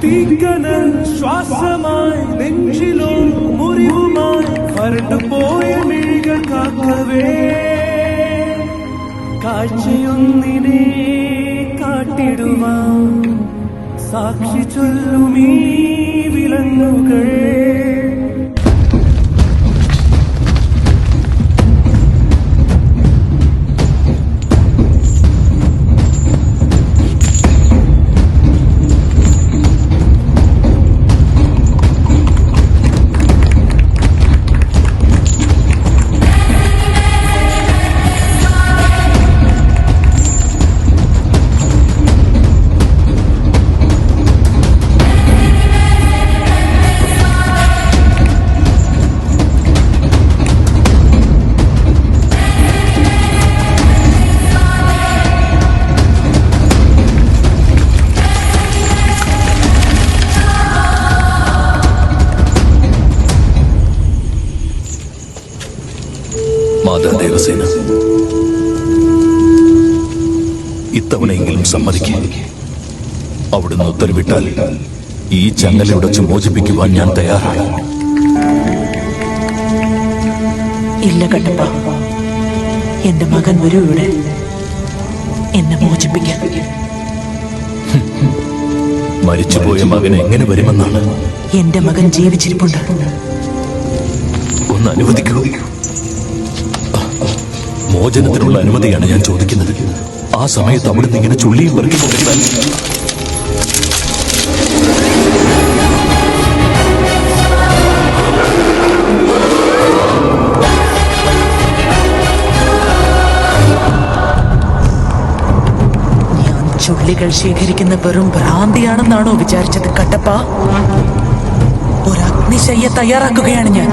തീക്കനൽ ശ്വാസമായി നെഞ്ചിലോ മുറിവുമായി വരണ്ടുപോയ മിഴികൾ കാക്കവേ കാഴ്ചയൊന്നിനെ കാട്ടിടുവാൻ സാക്ഷി ചൊല്ലുമീ വിലങ്ങുകൾ. മാതാദേവസേന, ഇത്തവണയെങ്കിലും സമ്മതിക്കേ. അവിടുന്ന് ഉത്തരവിട്ടാൽ ഈ ചങ്ങലയുടച്ച് മോചിപ്പിക്കുവാൻ ഞാൻ തയ്യാറാണ്. ഇല്ല കട്ടപ്പ, എന്റെ മകൻ വരൂ ഇവിടെ എന്നെ മോചിപ്പിക്കാൻ. മരിച്ചുപോയ മകൻ എങ്ങനെ വരുമെന്നാണ്? എന്റെ മകൻ ജീവിച്ചിരിപ്പുണ്ട്. ഒന്ന് അനുവദിക്കൂ. മോചനത്തിനുള്ള അനുമതിയാണ് ഞാൻ ചോദിക്കുന്നത്. ആ സമയത്ത് അവിടുന്ന് ഇങ്ങനെ ചുള്ളിയും പെറുക്കിക്കൊണ്ടിരുന്നാൽ ഞാൻ ചുള്ളികൾ ശേഖരിക്കുന്ന വെറും ഭ്രാന്തിയാണെന്നാണോ വിചാരിച്ചത് കട്ടപ്പ? ഒരു അഗ്നിശയ്യ തയ്യാറാക്കുകയാണ് ഞാൻ.